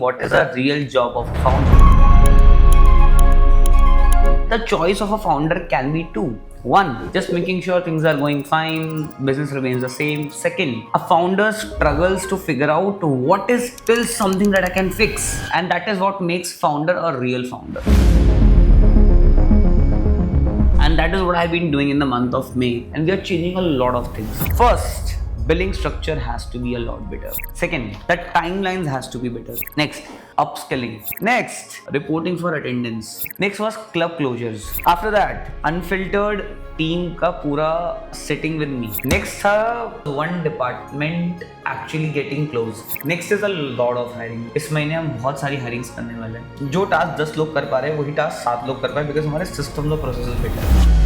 What is a real job of a founder? The choice of a founder can be two. One, just making sure things are going fine, business remains the same. Second, a founder struggles to figure out what is still something that I can fix. And that is what makes founder a real founder. And that is what I've been doing in the month of May. And we are changing a lot of things. First, billing structure has to be a lot better. Second, the timelines has to be better. Next, upskilling. Next, reporting for attendance. Next was club closures. After that, unfiltered team का पूरा sitting with me. Next था one department actually getting closed. Next is a lot of hiring. इस महीने हम बहुत सारी hirings करने वाले हैं. जो टास्क 10 लोग कर पा रहे हैं वही टास्क 7 लोग कर पाए बिकॉज हमारे सिस्टम और प्रोसेसेस बेटर है.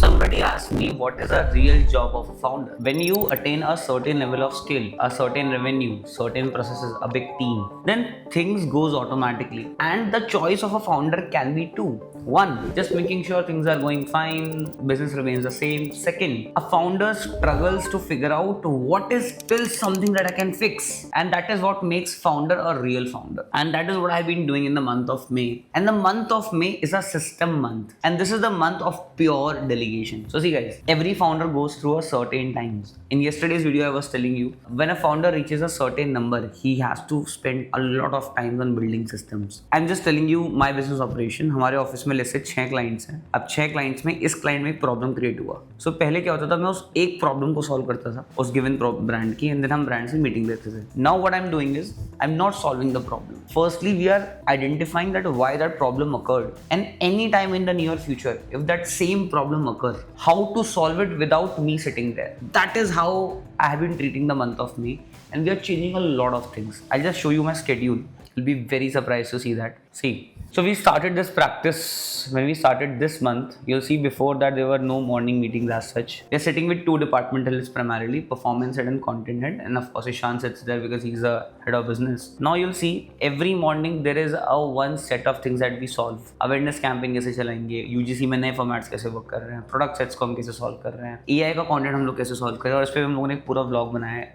Somebody asked me what is a real job of a founder. When you attain a certain level of skill, a certain revenue, certain processes, a big team, then things goes automatically. And the choice of a founder can be two. One, just making sure things are going fine, business remains the same. Second, a founder struggles to figure out what is still something that I can fix. And that is what makes founder a real founder. And that is what I've been doing in the month of May. And the month of May is a system month. And this is the month of pure delegation. So see guys, every founder goes through a certain times. In yesterday's video, I was telling you, when a founder reaches a certain number, he has to spend a lot of time on building systems. I'm just telling you my business operation. हमारे office में जैसे 6 clients हैं. अब 6 clients में इस client में एक problem create हुआ. सो पहले क्या होता था, मैं उस एक प्रॉब्लम को सॉल्व करता था उस गिवन ब्रांड की, एंड देन हम ब्रांड से मीटिंग लेते थे. Now what I am doing is I am not solving the problem. Firstly we are identifying that why that problem occurred, and any time in the near future if that same problem occur, how to solve it without me sitting there. That is how I have been treating the month of May, and we are changing a lot of things. I'll just show you my schedule. You'll be very surprised to see that. See, so we started this practice when we started this month. You'll see before that there were no morning meetings as such. We're sitting with 2 departmental heads primarily, performance head and content head, and of course Ishan sits there because he's the head of business. Now you'll see every morning there is a one set of things that we solve. Awareness campaign कैसे चलाएंगे, UGC में नए formats कैसे work कर रहे हैं, product sets को हम कैसे सॉल्व कर रहे हैं, AI का कंटेंट हम लोग कैसे सॉल्व कर रहे हैं, और इस पर हम लोगों ने एक पूरा व्लॉग बनाया है.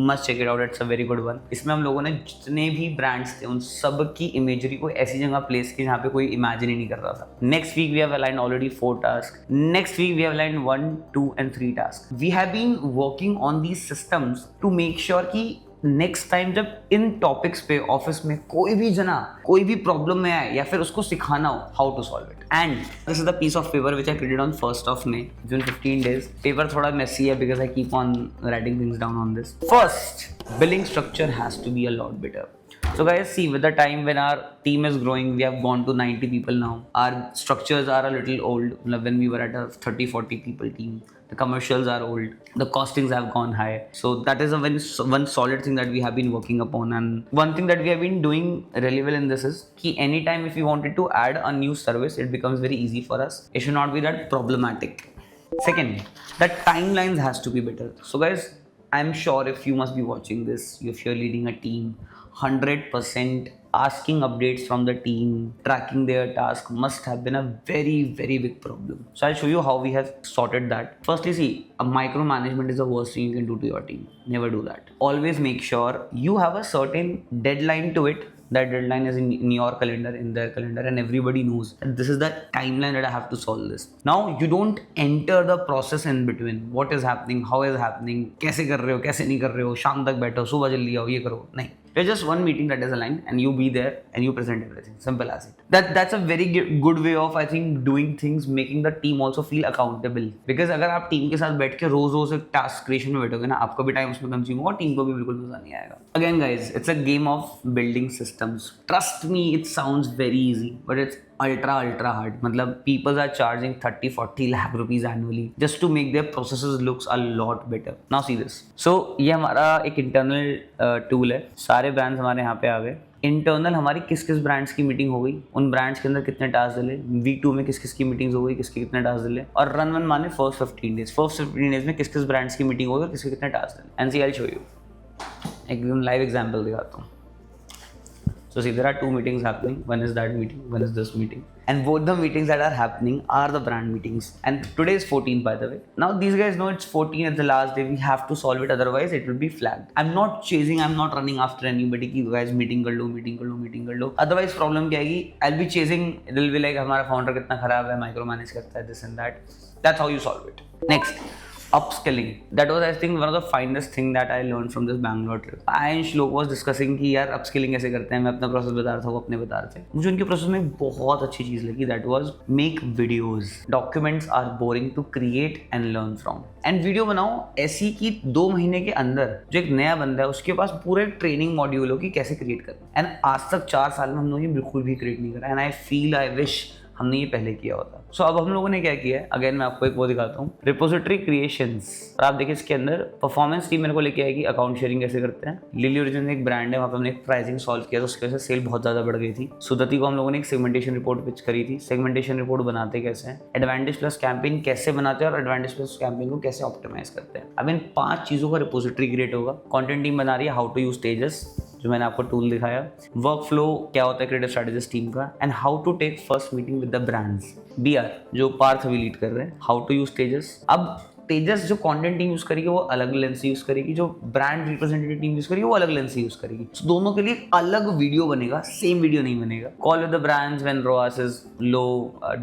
Must check it out, it's a very good one. इसमें हम लोगों ने जितने भी ब्रांड्स थे उन सब की इमेजरी को ऐसी जगह प्लेस की जहाँ पे कोई इमेजिन ही नहीं कर रहा था. Next week we have aligned already 4 task. Next week we have aligned 1, 2 and 3 task. We have been working on these systems to make sure कि नेक्स्ट टाइम जब इन टॉपिक्स पे ऑफिस में कोई भी जना कोई भी प्रॉब्लम में आए या फिर उसको सिखाना हो how to solve it. And this is the piece of paper which I created on 1st of May. With 15 days. Paper थोड़ा मेसी है because I keep on writing things down on this. First, billing structure has to be a lot better. So guys, see, with the time when our team is growing, we have gone to 90 people now. Our structures are a little old. When we were at a 30-40 people team, the commercials are old. The costings have gone high. So that is one solid thing that we have been working upon. And one thing that we have been doing really well in this is कि anytime if we wanted to add a new service, it becomes very easy for us. It should not be that problematic. Second, the timelines has to be better. So guys, I'm sure if you must be watching this, if you're leading a team, 100% asking updates from the team, tracking their task must have been a very, very big problem. So I'll show you how we have sorted that. Firstly, see, a micromanagement is the worst thing you can do to your team. Never do that. Always make sure you have a certain deadline to it. That deadline is in your calendar, in their calendar, and everybody knows that this is the timeline that I have to solve this. Now you don't enter the process in between. What is happening? How is happening? कैसे कर रहे हो? कैसे नहीं कर रहे हो? शाम तक बैठो, सुबह जल्दी आओ, ये करो. नहीं. There's just one meeting that is aligned, and you be there and you present everything. Simple as it. That's a very good way of, I think, doing things, making the team also feel accountable. Because अगर आप team के साथ बैठ के रोज एक task creation में बैठोगे ना, आपका भी टाइम उसमें कंज्यूम होगा, टीम को भी बिल्कुल मजा नहीं आएगा. Again guys, it's a game of building systems. Trust me, it sounds very easy, but it's ultra hard. मतलब people are charging 30-40 lakh rupees annually just to make their processes looks a lot better. Now see this. So ये हमारा एक internal tool है. सारे brands हमारे यहाँ पे आ गए. इंटरनल हमारी किस किस ब्रांड्स की मीटिंग हो गई, उन ब्रांड्स के अंदर कितने टास्क दिले, वीक 2 में किस किस की मीटिंग्स हो गई, किसके कितने टास्क दिले, और रन वन माने फर्स्ट 15 डेज. फर्स्ट 15 डेज में किस किस ब्रांड्स की मीटिंग हो गई और किसके कितने टास्क दिले. And see I show you एकदम लाइव एग्जाम्पल दिखाता हूँ. So see, there are two meetings happening. One is that meeting, one is this meeting. And both the meetings that are happening are the brand meetings. And today is 14th, by the way. Now these guys know it's 14, it's the last day. We have to solve it, otherwise it will be flagged. I'm not chasing, I'm not running after anybody कि guys meeting कर लो, meeting कर लो, meeting कर लो. Otherwise problem क्या आएगी? I'll be chasing. It will be like हमारा founder कितना खराब है, micro manage करता है, this and that. That's how you solve it. Next. Upskilling. That was, I think, one of the finest thing that I learned from this Bangalore trip. I and Shlok was discussing कि यार upskilling कैसे करते हैं. मैं अपना process बता रहा था, वो अपने बता रहे थे. मुझे उनके प्रोसेस में बहुत अच्छी चीज़ लगी. That was make videos. Documents are boring to create and learn from. And video बनाओ ऐसी कि 2 महीने के अंदर जो एक नया बंदा है उसके पास पूरे ट्रेनिंग मॉड्यूल हो कि कैसे क्रिएट करना. एंड आज तक 4 साल में हम लोग ये बिल्कुल भी क्रिएट नहीं करा. And I feel, I wish हमने ये पहले किया होता. सो अब हम लोगों ने क्या किया है, अगेन मैं आपको एक वो दिखाता हूँ, रिपोजिटरी क्रिएशंस. और आप देखिए इसके अंदर परफॉर्मेंस टीम मेरे को लेके आएगी अकाउंट शेयरिंग कैसे करते हैं. लिली ओरिजिन एक ब्रांड है, वहाँ पे हमने एक प्राइसिंग सॉल्व किया तो उसकी वजह से सेल बहुत ज़्यादा बढ़ गई थी. सुदति को हम लोगों ने एक सेगमेंटेशन रिपोर्ट पिच करी थी. सेगमेंटेशन रिपोर्ट बनाते कैसे हैं, एडवांटेज प्लस कैंपेन कैसे बनाते हैं और एडवांटेज प्लस कैंपेन को कैसे ऑप्टिमाइज करते हैं. अब इन 5 चीज़ों का रिपोजिटरी क्रिएट होगा. कंटेंट टीम बना रही है हाउ टू यूज तेजस, जो मैंने आपको टूल दिखाया. वर्क फ्लो क्या होता है क्रिएटिव स्ट्रेटेजिस्ट टीम का. And how to take first meeting with the brands. BR जो पार्थ अभी लीड कर रहे हैं, हाउ टू यूज तेजस. अब तेजस जो कंटेंट टीम यूज करेगी वो अलग लेंस से यूज करेगी, जो ब्रांड रिप्रेजेंटेटिव टीम यूज करेगी वो अलग लेंस से यूज करेगी. So, दोनों के लिए अलग वीडियो बनेगा, सेम वीडियो नहीं बनेगा. Call with the brands when ROAS is low,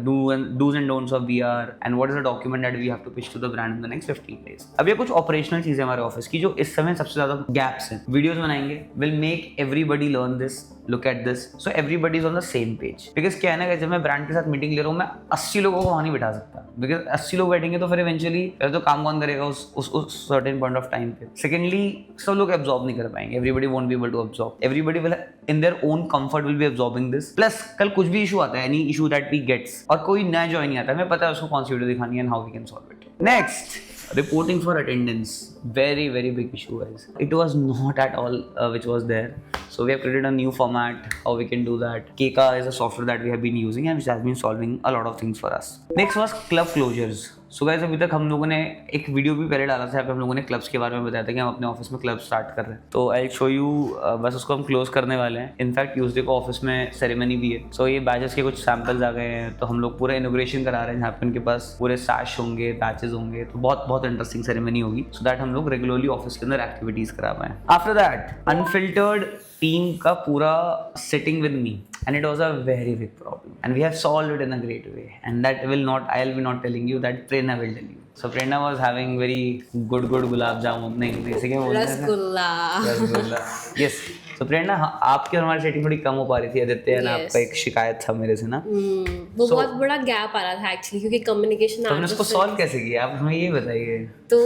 do's and don'ts of BR, and what is the document that we have to pitch to the brand in the next 15 days. अब ये कुछ operational चीजें हमारे office की जो इस समय सबसे ज्यादा गैप्स हैं. वीडियोस बनाएंगे, will make everybody learn this, look at this, so everybody is on the same page. Because क्या है ना कि जब मैं ब्रांड के साथ मीटिंग ले रहा हूँ मैं 80 लोगों को वहाँ नहीं बिठा सकता. Because 80 लोग बैठेंगे तो फिर इवेंचुअली तो काम कौन करेगा उस सर्टेन पॉइंट ऑफ टाइम पे. सेकेंडली सब लोग एब्जॉर्ब नहीं कर पाएंगे. Everybody won't be able to absorb. Everybody will in their own comfort will be absorbing this. Plus कल कुछ भी इशू आता है, any issue that we gets, और कोई नया ज्वाइन नहीं आता, हमें पता है उसको कौन सी वीडियो दिखानी है and how we can solve it. Next, reporting for attendance. Very big issue, guys. It was not at all which was there. So we have created a new format how we can do that. Keka is a software that we have been using and which has been solving a lot of things for us. Next was club closures. So guys अभी तक हम लोगों ने एक video भी पहले डाला था, यहाँ पे हम लोगों ने क्लब्स के बारे में बताया था कि हम अपने ऑफिस में क्लब स्टार्ट कर रहे हैं. तो आई शो यू, बस उसको हम क्लोज करने वाले हैं. इनफैक्ट ट्यूसडे को ऑफिस में सेरेमनी भी है. सो ये बैचेस के कुछ सैम्पल्स आ गए हैं, तो हम लोग पूरा इनोग्रेशन करा रहे हैं जहाँ पे उनके पास पूरे सैश होंगे, बैचेस होंगे. तो बहुत इंटरेस्टिंग सेरेमनी होगी, सो दैट हम लोग रेगुलरली ऑफिस के अंदर एक्टिविटीज करा पाएं. आफ्टर दैट अनफिल्टर्ड टीम का पूरा sitting with me, and it was a very big problem and we have solved it in a great way, and that I'll be not telling you, that Prerna will tell you. So Prerna was having very good gulab jamun, नहीं जैसे कि rasgulla. Yes. So Prerna, आपकी और हमारी setting थोड़ी कम हो पा रही थी. आदित्य ने आपका एक शिकायत था मेरे से ना, वो बहुत बड़ा गैप आ रहा था एक्चुअली, क्योंकि कम्युनिकेशन. तो हमने उसको सॉल्व कैसे किया, आप हमें ये बताइए. तो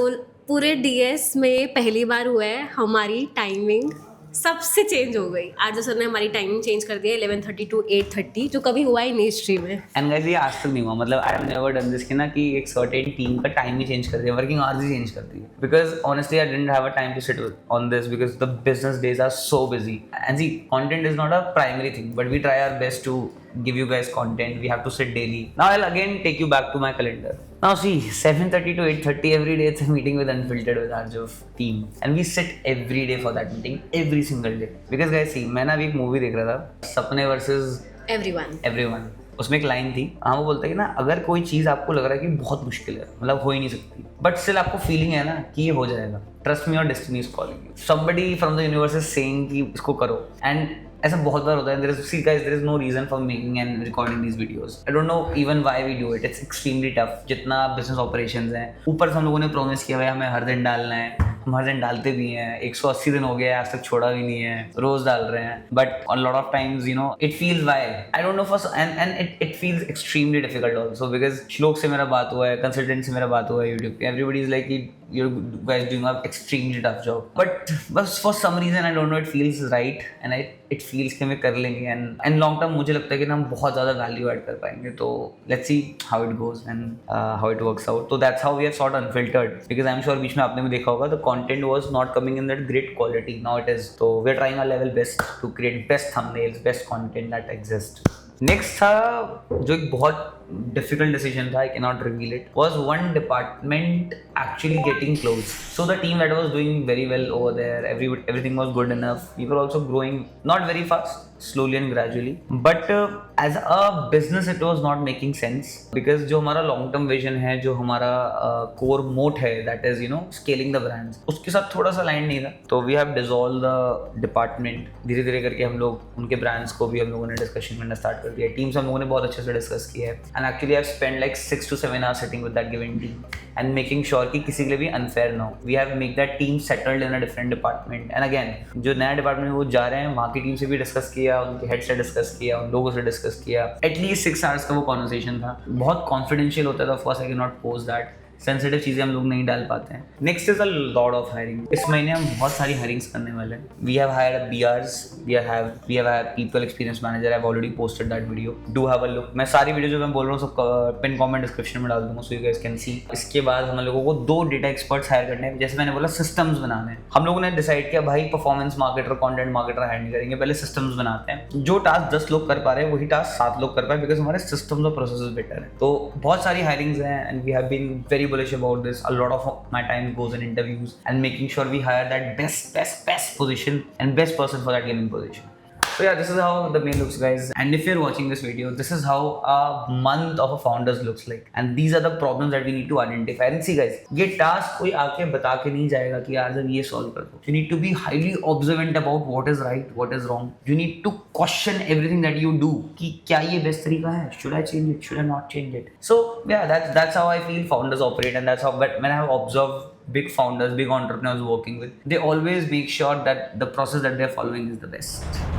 पूरे DS में पहली बार हुआ है हमारी टाइमिंग सबसे चेंज हो गई. आरजे सर ने हमारी टाइमिंग चेंज कर दिया 11:30 to 8:30, जो कभी हुआ ही नहीं हिस्ट्री में. एंड गाइस ये आज तक नहीं हुआ. मतलब I have never done this कि ना कि एक सर्टेन टीम का टाइम ही चेंज कर दिया, वर्किंग आवर्स ही चेंज कर दिए. Because honestly I didn't have a time to sit on this because the business days are so busy. And see, content is not a primary thing, but we try our best to give you guys content. We have to sit daily. Now I'll again take you back to my calendar. Now see, 7:30 to 8:30 every day it's a meeting with Unfiltered with our जो team, and we sit every day for that meeting, every single day. Because guys see, मैं ना अभी एक movie देख रहा था, सपने versus everyone. उसमें एक लाइन थी, हाँ वो बोलता है कि ना अगर कोई चीज़ आपको लग रहा है कि बहुत मुश्किल है, मतलब हो ही नहीं सकती, बट स्टिल आपको फीलिंग है ना कि ये हो जाएगा, trust me, your destiny is calling you. Somebody from the universe is saying कि इसको करो. एंड ऐसा बहुत बार होता है. there is no reason for making and recording these videos. I don't know even why we do it. It's extremely tough. जितना business operations हैं, ऊपर से हम लोगों ने promise किया है हमें हर दिन डालना है, हम हर दिन डालते भी हैं. 180 दिन हो गया आज तक छोड़ा भी नहीं है, रोज डाल रहे हैं. But a lot of times you know it feels why I don't know for and it feels extremely difficult also because श्लोक से मेरा बात हुआ है, consultant से मेरा बात हुआ है YouTube पे. Everybody is like you guys doing an extremely tough job, but for some reason I don't know, it feels right and it feels कि हमें कर लेंगे and long term मुझे लगता है कि हम बहुत ज़्यादा value add कर पाएंगे. तो let's see how it goes and how it works out. So that's how we have sort Unfiltered, because I'm sure बीच में आपने भी देखा होगा the content was not coming in that great quality. Now it is. So we are trying our level best to create best thumbnails, best content that exists. Next था जो एक बहुत difficult decision tha, I cannot reveal it, was one department actually getting closed. So the team that was doing very well over there, everything was good enough. We were also growing, not very fast, slowly and gradually. But as a business, it was not making sense because जो हमारा long term vision है, जो हमारा core moat है, that is scaling the brands, उसके साथ थोड़ा सा line नहीं था. तो we have dissolved the department. धीरे धीरे करके हम लोग उनके brands को भी हम लोगों ने discussion करना start कर दिया. Teams हम लोगों ने बहुत अच्छे से discuss किया है. And actually I've spent like 6 to 7 hours sitting with that given team and making sure कि किसी के लिए भी unfair ना हो. We have make that team settled in a different department. And again जो नया department में वो जा रहे हैं वहाँ की team से भी discuss किया, उनके head से discuss किया, उन लोगों से discuss किया. At least 6 hours का वो conversation था. बहुत confidential होता था. Of course I cannot post that. Sensitive चीज़ें हम लोग नहीं डाल पाते हैं. Next is a lot of hiring. इस महीने हम बहुत सारी हायरिंग्स करने वाले हैं. We have hired BRs, we have people experience manager. I have already posted that video. Do have a look. मैं सारी वीडियो जो मैं बोल रहा हूँ सब पिन कमेंट डिस्क्रिप्शन में डाल दूंगा so you guys can see. इसके बाद हम लोगों को 2 डेटा एक्सपर्ट्स हायर करने हैं. जैसे मैंने बोला सिस्टम्स बनाने हैं. हम लोगों ने डिसाइड किया भाई performance marketer content marketer hire नहीं करेंगे, पहले सिस्टम्स बनाते हैं. जो टास्क 10 लोग कर पा रहे हैं वही टास्क 7 लोग कर पाए बिकॉज हमारे सिस्टम्स और प्रोसेसेस बेटर है. तो बहुत सारी हायरिंग्स हैं and we have been very bullish about this. A lot of my time goes in interviews and making sure we hire that best position and best person for that given position. So yeah, this is how the mail looks, guys. And if you're watching this video, this is how a month of a founders looks like. And these are the problems that we need to identify. And see, guys, ये task कोई आके बता के नहीं जाएगा कि यार जब ये solve कर दो. You need to be highly observant about what is right, what is wrong. You need to question everything that you do. कि क्या ये best तरीका है? Should I change it? Should I not change it? So yeah, that's how I feel founders operate, and that's how when I have observed big founders, big entrepreneurs working with, they always make sure that the process that they're following is the best.